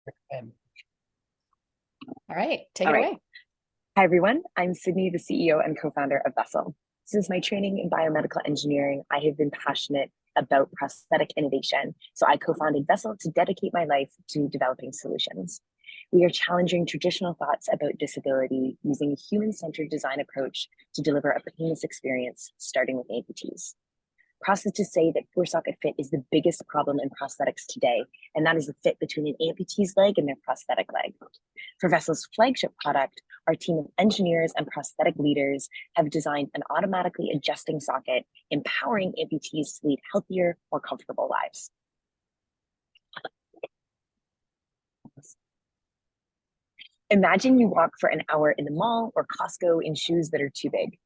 Good. All right, take All it right. away. Hi, everyone. I'm Sydney, the CEO and co-founder of Vessl. Since my training in biomedical engineering, I have been passionate about prosthetic innovation. So I co-founded Vessl to dedicate my life to developing solutions. We are challenging traditional thoughts about disability using a human-centered design approach to deliver a painless experience, starting with amputees. Prosthetists say that poor socket fit is the biggest problem in prosthetics today, and that is the fit between an amputee's leg and their prosthetic leg. For Vessl's flagship product, our team of engineers and prosthetic leaders have designed an automatically adjusting socket, empowering amputees to lead healthier, more comfortable lives. Imagine you walk for an hour in the mall or Costco in shoes that are too big.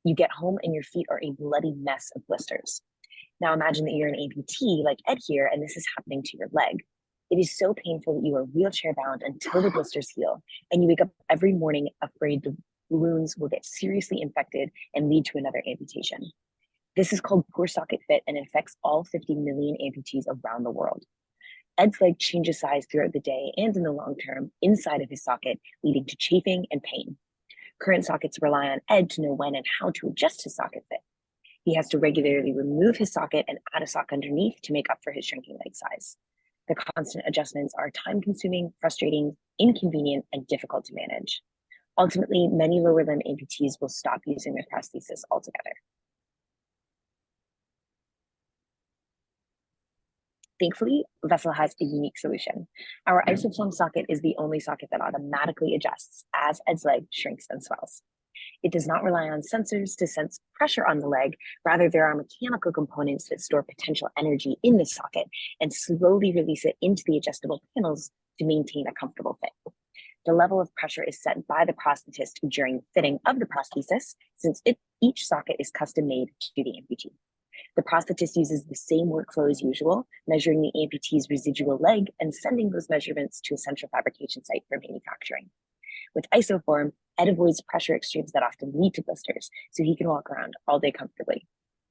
You get home and your feet are a bloody mess of blisters. Now imagine that you're an amputee like Ed here, and this is happening to your leg. It is so painful that you are wheelchair bound until the blisters heal, and you wake up every morning afraid the wounds will get seriously infected and lead to another amputation. This is called poor socket fit and affects all 50 million amputees around the world. Ed's leg changes size throughout the day and in the long term inside of his socket, leading to chafing and pain. Current sockets rely on Ed to know when and how to adjust his socket fit. He has to regularly remove his socket and add a sock underneath to make up for his shrinking leg size. The constant adjustments are time-consuming, frustrating, inconvenient, and difficult to manage. Ultimately, many lower limb amputees will stop using their prosthesis altogether. Thankfully, Vessl has a unique solution. Our isoform socket is the only socket that automatically adjusts as Ed's leg shrinks and swells. It does not rely on sensors to sense pressure on the leg. Rather, there are mechanical components that store potential energy in the socket and slowly release it into the adjustable panels to maintain a comfortable fit. The level of pressure is set by the prosthetist during fitting of the prosthesis, since each socket is custom made to the amputee. The prosthetist uses the same workflow as usual, measuring the amputee's residual leg and sending those measurements to a central fabrication site for manufacturing. With isoform, Ed avoids pressure extremes that often lead to blisters, so he can walk around all day comfortably.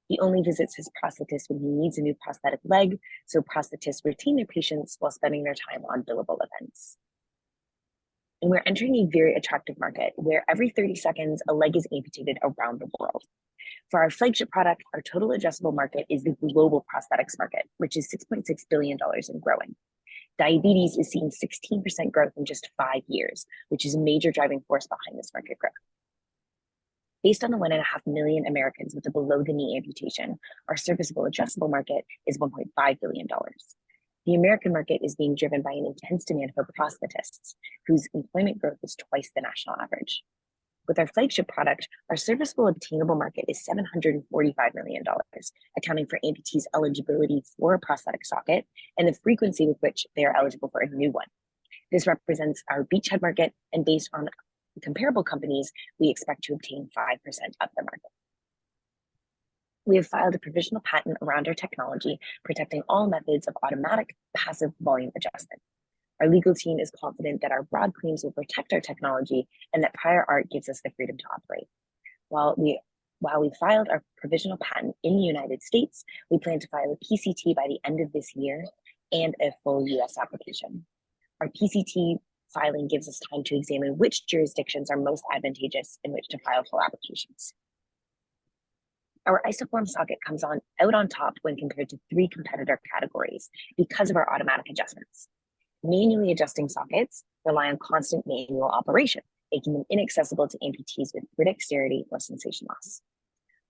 He only visits his prosthetist when he needs a new prosthetic leg, so prosthetists retain their patients while spending their time on billable events. And we're entering a very attractive market where every 30 seconds, a leg is amputated around the world. For our flagship product, our total addressable market is the global prosthetics market, which is $6.6 billion and growing. Diabetes is seeing 16% growth in just 5 years, which is a major driving force behind this market growth. Based on the 1.5 million Americans with a below-the-knee amputation, our serviceable addressable market is $1.5 billion. The American market is being driven by an intense demand for prosthetists, whose employment growth is twice the national average. With our flagship product, our serviceable obtainable market is $745 million, accounting for amputees' eligibility for a prosthetic socket and the frequency with which they are eligible for a new one. This represents our beachhead market, and based on comparable companies, we expect to obtain 5% of the market. We have filed a provisional patent around our technology, protecting all methods of automatic passive volume adjustment. Our legal team is confident that our broad claims will protect our technology and that prior art gives us the freedom to operate. While we filed our provisional patent in the United States, we plan to file a PCT by the end of this year and a full US application. Our PCT filing gives us time to examine which jurisdictions are most advantageous in which to file full applications. Our isoform socket comes out on top when compared to 3 competitor categories because of our automatic adjustments. Manually adjusting sockets rely on constant manual operation, making them inaccessible to amputees with poor dexterity or sensation loss.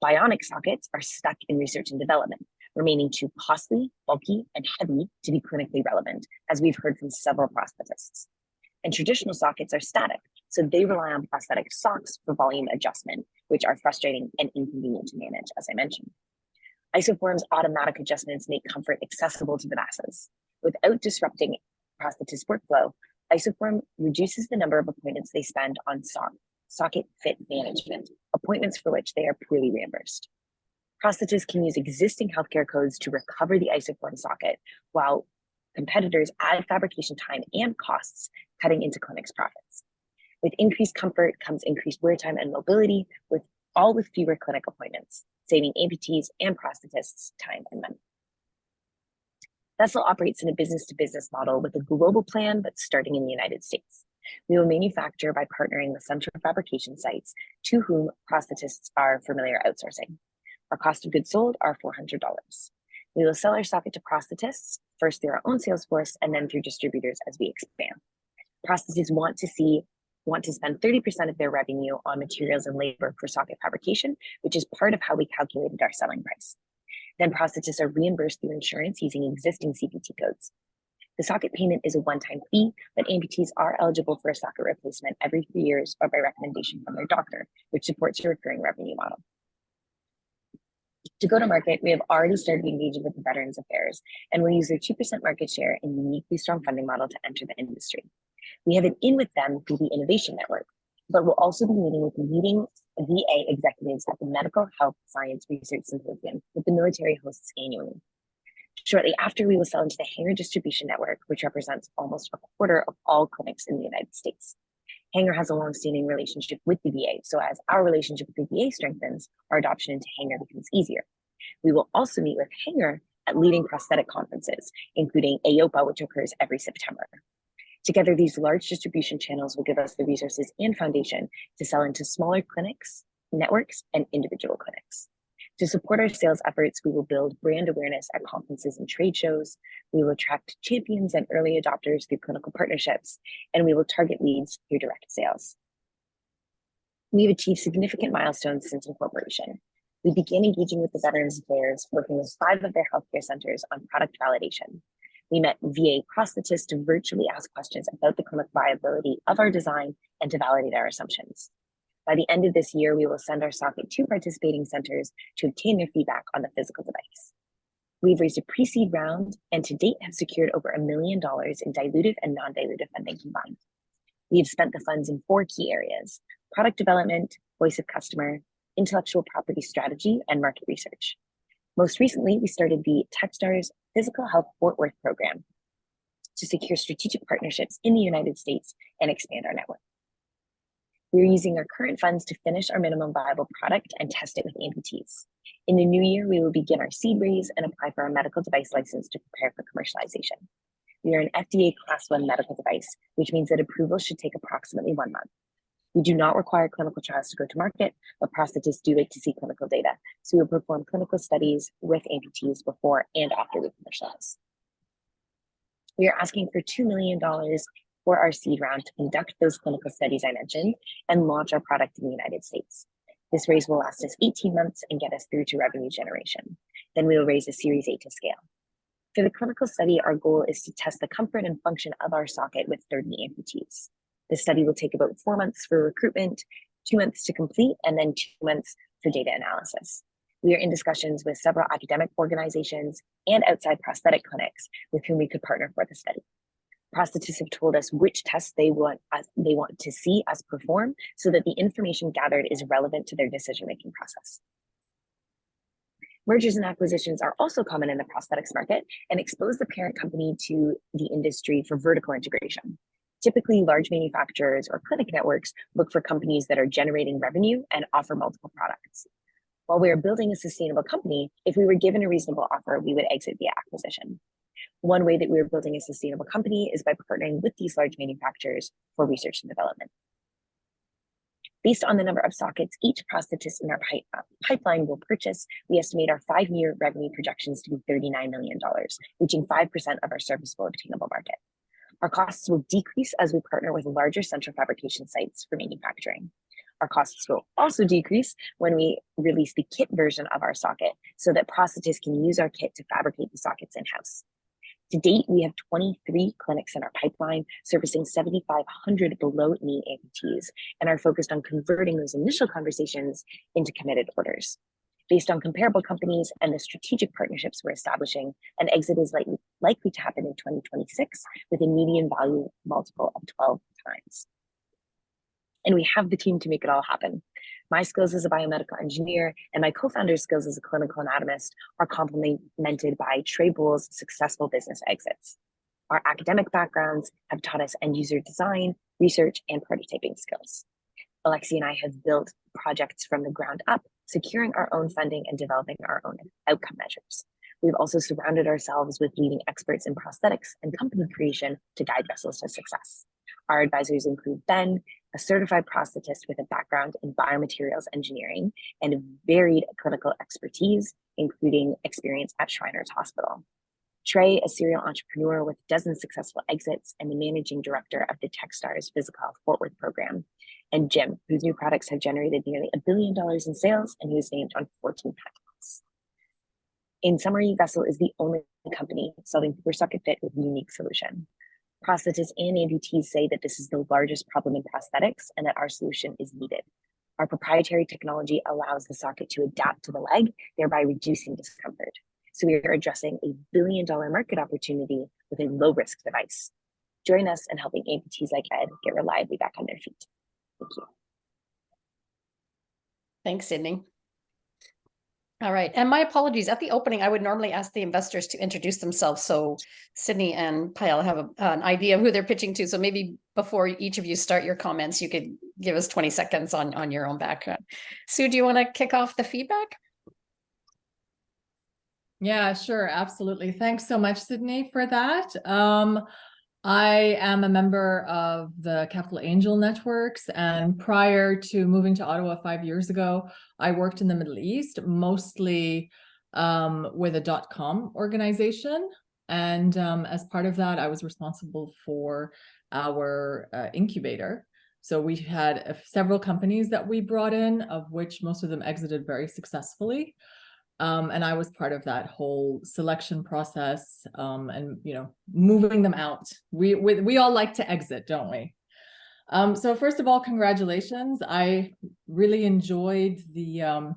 Bionic sockets are stuck in research and development, remaining too costly, bulky, and heavy to be clinically relevant, as we've heard from several prosthetists. And traditional sockets are static, so they rely on prosthetic socks for volume adjustment, which are frustrating and inconvenient to manage, as I mentioned. Isoform's automatic adjustments make comfort accessible to the masses. Without disrupting prosthetist workflow, isoform reduces the number of appointments they spend on socket fit management, appointments for which they are poorly reimbursed. Prosthetists can use existing healthcare codes to recover the isoform socket, while competitors add fabrication time and costs, cutting into clinics' profits. With increased comfort comes increased wear time and mobility, with fewer clinic appointments, saving amputees and prosthetists time and money. Vessl operates in a business-to-business model with a global plan, but starting in the United States. We will manufacture by partnering with central fabrication sites to whom prosthetists are familiar outsourcing. Our cost of goods sold are $400. We will sell our socket to prosthetists, first through our own sales force and then through distributors as we expand. Prosthetists want to spend 30% of their revenue on materials and labor for socket fabrication, which is part of how we calculated our selling price. Then prosthetists are reimbursed through insurance using existing CPT codes. The socket payment is a one-time fee, but amputees are eligible for a socket replacement every 3 years or by recommendation from their doctor, which supports a recurring revenue model. To go to market, we have already started engaging with the Veterans Affairs, and we'll use their 2% market share and uniquely strong funding model to enter the industry. We have an in with them through the Innovation Network, but we'll also be meeting with leading VA executives at the Medical Health Science Research Symposium that the military hosts annually. Shortly after, we will sell into the Hanger distribution network, which represents almost a quarter of all clinics in the United States. Hanger has a long-standing relationship with the VA, so as our relationship with the VA strengthens, our adoption into Hanger becomes easier. We will also meet with Hanger at leading prosthetic conferences, including AOPA, which occurs every September. Together, these large distribution channels will give us the resources and foundation to sell into smaller clinics, networks, and individual clinics. To support our sales efforts, we will build brand awareness at conferences and trade shows. We will attract champions and early adopters through clinical partnerships, and we will target leads through direct sales. We've achieved significant milestones since incorporation. We began engaging with the Veterans Affairs, working with 5 of their healthcare centers on product validation. We met VA prosthetists to virtually ask questions about the clinical viability of our design and to validate our assumptions. By the end of this year, we will send our socket to participating centers to obtain their feedback on the physical device. We've raised a pre-seed round and to date have secured over $1 million in dilutive and non-dilutive funding combined. We have spent the funds in 4 key areas: product development, voice of customer, intellectual property strategy, and market research. Most recently, we started the Techstars Physical Health Fort Worth program to secure strategic partnerships in the United States and expand our network. We're using our current funds to finish our minimum viable product and test it with amputees. In the new year, we will begin our seed raise and apply for our medical device license to prepare for commercialization. We are an FDA Class 1 medical device, which means that approval should take approximately 1 month. We do not require clinical trials to go to market, but prosthetists do like to see clinical data, so we will perform clinical studies with amputees before and after we commercialize. We are asking for $2 million for our seed round to conduct those clinical studies I mentioned and launch our product in the United States. This raise will last us 18 months and get us through to revenue generation. Then we will raise a Series A to scale. For the clinical study, our goal is to test the comfort and function of our socket with 30 amputees. The study will take about 4 months for recruitment, 2 months to complete, and then 2 months for data analysis. We are in discussions with several academic organizations and outside prosthetic clinics with whom we could partner for the study. Prosthetists have told us which tests they want to see us perform so that the information gathered is relevant to their decision-making process. Mergers and acquisitions are also common in the prosthetics market and expose the parent company to the industry for vertical integration. Typically, large manufacturers or clinic networks look for companies that are generating revenue and offer multiple products. While we are building a sustainable company, if we were given a reasonable offer, we would exit via acquisition. One way that we are building a sustainable company is by partnering with these large manufacturers for research and development. Based on the number of sockets each prosthetist in our pipeline will purchase, we estimate our 5-year revenue projections to be $39 million, reaching 5% of our serviceable obtainable market. Our costs will decrease as we partner with larger central fabrication sites for manufacturing. Our costs will also decrease when we release the kit version of our socket so that prosthetists can use our kit to fabricate the sockets in-house. To date, we have 23 clinics in our pipeline, servicing 7,500 below-knee amputees, and are focused on converting those initial conversations into committed orders. Based on comparable companies and the strategic partnerships we're establishing, an exit is likely to happen in 2026 with a median value multiple of 12 times. And we have the team to make it all happen. My skills as a biomedical engineer and my co-founder's skills as a clinical anatomist are complemented by Trey Bull's successful business exits. Our academic backgrounds have taught us end-user design, research, and prototyping skills. Alexi and I have built projects from the ground up, securing our own funding and developing our own outcome measures. We've also surrounded ourselves with leading experts in prosthetics and company creation to guide Vessels to success. Our advisors include Ben, a certified prosthetist with a background in biomaterials engineering and varied clinical expertise, including experience at Shriners Hospital. Trey, a serial entrepreneur with dozens of successful exits and the managing director of the Techstars Physical Fort Worth program. And Jim, whose new products have generated nearly $1 billion in sales and who is named on 14 patents. In summary, Vessl is the only company solving poor socket fit with a unique solution. Prosthetists and amputees say that this is the largest problem in prosthetics and that our solution is needed. Our proprietary technology allows the socket to adapt to the leg, thereby reducing discomfort. So we are addressing a $1 billion market opportunity with a low-risk device. Join us in helping amputees like Ed get reliably back on their feet. Thank you. Thanks, Sydney. All right, and my apologies. At the opening, I would normally ask the investors to introduce themselves so Sydney and Payal have an idea of who they're pitching to. So maybe before each of you start your comments, you could give us 20 seconds on your own background. Sue, do you want to kick off the feedback? Yeah, sure. Absolutely. Thanks so much, Sydney, for that. I am a member of the Capital Angel Networks, and prior to moving to Ottawa 5 years ago, I worked in the Middle East, mostly with a .com organization. And as part of that, I was responsible for our incubator. So we had several companies that we brought in, of which most of them exited very successful. And I was part of that whole selection process, and moving them out. We all like to exit, don't we? So first of all, congratulations. I really enjoyed the.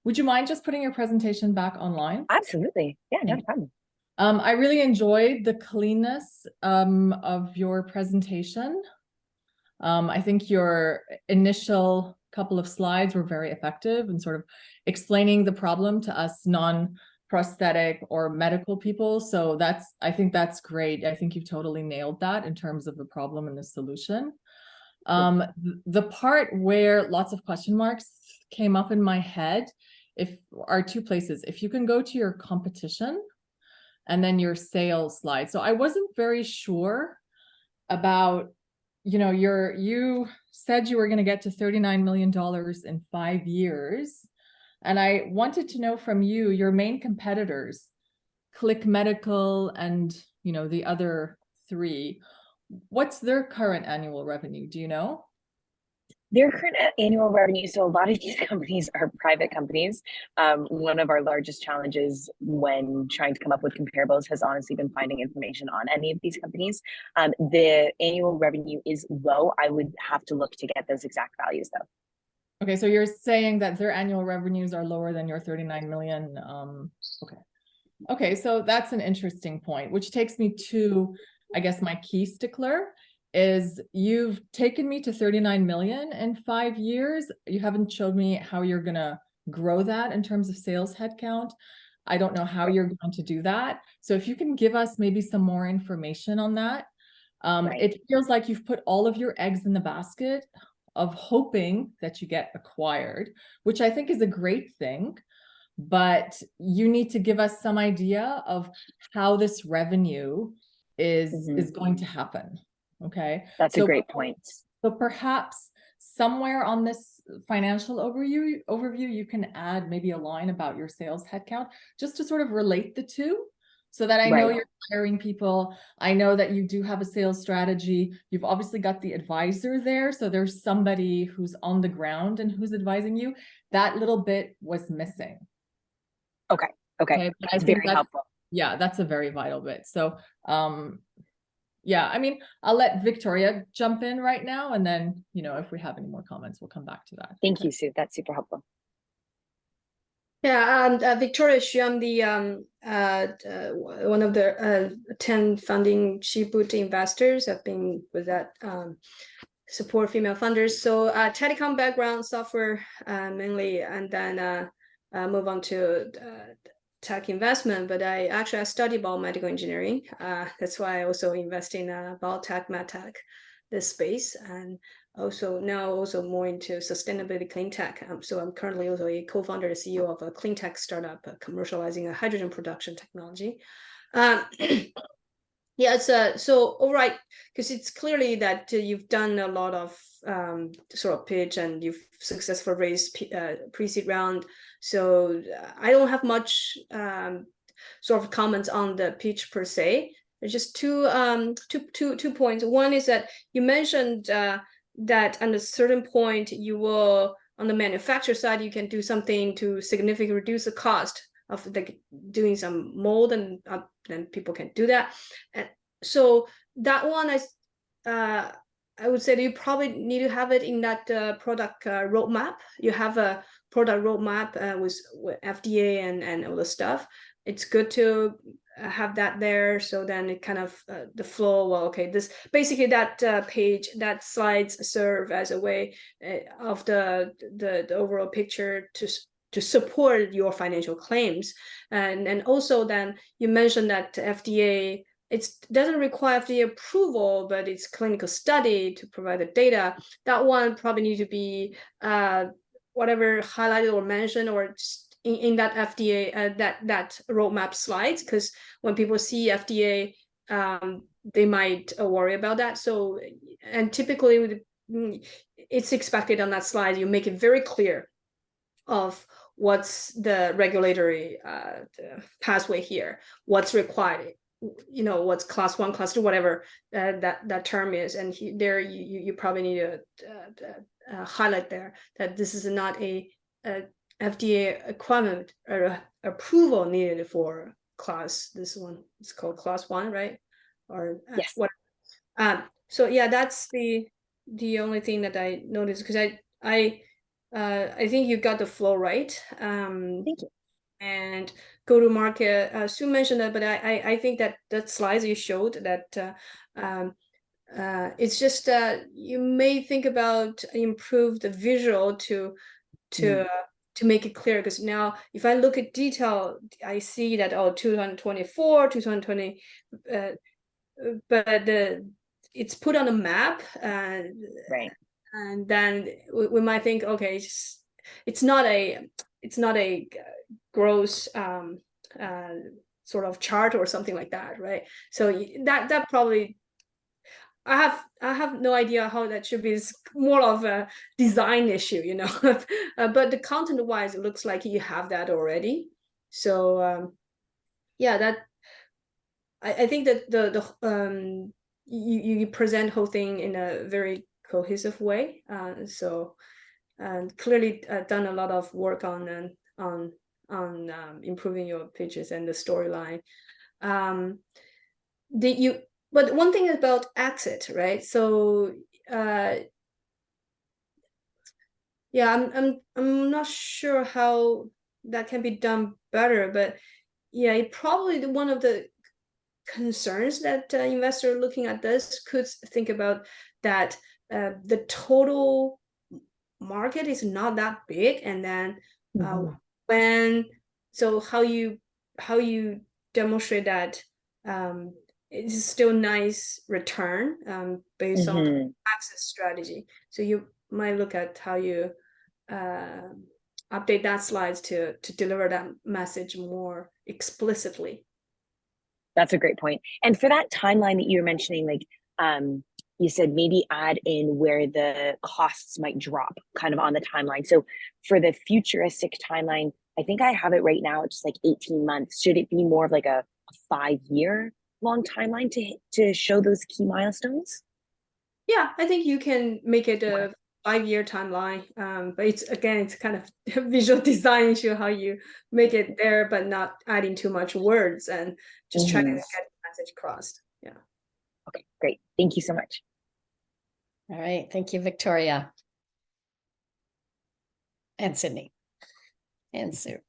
Would you mind just putting your presentation back online? Absolutely. Yeah, no problem. I really enjoyed the cleanness of your presentation. I think your initial couple of slides were very effective in sort of explaining the problem to us non-prosthetic or medical people. So I think that's great. I think you've totally nailed that in terms of the problem and the solution. The part where lots of question marks came up in my head are two places. If you can go to your competition and then your sales slide. So I wasn't very sure about, you said you were going to get to $39 million in 5 years. And I wanted to know from you, your main competitors, Click Medical and, the other three, what's their current annual revenue? Do you know? Their current annual revenue, so a lot of these companies are private companies. One of our largest challenges when trying to come up with comparables has honestly been finding information on any of these companies. The annual revenue is low. I would have to look to get those exact values though. Okay, so you're saying that their annual revenues are lower than your 39 million. Okay, so that's an interesting point, which takes me to, I guess, my key stickler. Is you've taken me to 39 million in 5 years. You haven't showed me how you're going to grow that in terms of sales headcount. I don't know how you're going to do that. So if you can give us maybe some more information on that. Right. It feels like you've put all of your eggs in the basket of hoping that you get acquired, which I think is a great thing. But you need to give us some idea of how this revenue is going to happen. Okay, that's a great point. So perhaps somewhere on this financial overview, you can add maybe a line about your sales headcount, just to sort of relate the two, so that I know you're hiring people. I know that you do have a sales strategy. You've obviously got the advisor there, so there's somebody who's on the ground and who's advising you. That little bit was missing. Okay. That's very helpful. Yeah, that's a very vital bit. So yeah, I mean, I'll let Victoria jump in right now, and then, if we have any more comments, we'll come back to that. Thank you, Sue. That's super helpful. Yeah, Victoria Xu, I'm the one of the 10 funding Chibut investors. I've been with that support female funders. So telecom background, software mainly, and then move on to tech investment. But I studied biomedical engineering. That's why I also invest in biotech, medtech. this space, and also now also more into sustainability clean tech. So I'm currently also a co-founder and CEO of a clean tech startup commercializing a hydrogen production technology. Yeah, it's so all right, because it's clearly that you've done a lot of sort of pitch, and you've successfully raised pre-seed round. So I don't have much sort of comments on the pitch per se. There's just two points. One is that you mentioned that at a certain point you will, on the manufacturer side, you can do something to significantly reduce the cost of like doing some mold, and then people can do that. And so that one I would say that you probably need to have it in that product roadmap. You have a product roadmap with FDA and all the stuff. It's good to have that there, so then it kind of the flow. Well, okay, this basically that page, that slides serve as a way of the overall picture to support your financial claims. And also then you mentioned that FDA, it doesn't require FDA approval, but it's clinical study to provide the data. That one probably need to be whatever highlighted or mentioned, or just in that FDA that roadmap slides, because when people see FDA, they might worry about that. So, and typically it's expected on that slide you make it very clear of what's the regulatory pathway here, what's required, you know, what's class 1, class 2, whatever that term is, and there you probably need to highlight there that this is not a FDA requirement or approval needed for class. This one is called class 1, right? Or Yes. what? So yeah, that's the only thing that I noticed, because I think you got the flow right. Thank you. And go to market. Sue mentioned that, but I think that slides you showed that it's just you may think about improve the visual to make it clear, because now if I look at detail, I see that 2024, 2020, but it's put on a map, Right. and then we might think, okay, it's not a gross sort of chart or something like that, right? So that probably I have no idea how that should be. It's more of a design issue, you know. But the content wise, it looks like you have that already. So yeah, that I think that you present whole thing in a very cohesive way. So and clearly done a lot of work on improving your pitches and the storyline. But one thing about exit, right? So yeah, I'm not sure how that can be done better, but yeah, it probably one of the concerns that investor looking at this could think about that the total market is not that big, and then how you demonstrate that it's still nice return based on access strategy. So you might look at how you update that slides to deliver that message more explicitly. That's a great point. And for that timeline that you were mentioning, like you said, maybe add in where the costs might drop kind of on the timeline. So for the futuristic timeline, I think I have it right now, it's just like 18 months. Should it be more of like a 5-year long timeline to show those key milestones? Yeah, I think you can make it a 5-year timeline. But it's kind of a visual design issue, how you make it there, but not adding too much words, and just trying to get the message across. Yeah. Okay, great. Thank you so much. All right. Thank you, Victoria. And Sydney. And Sue.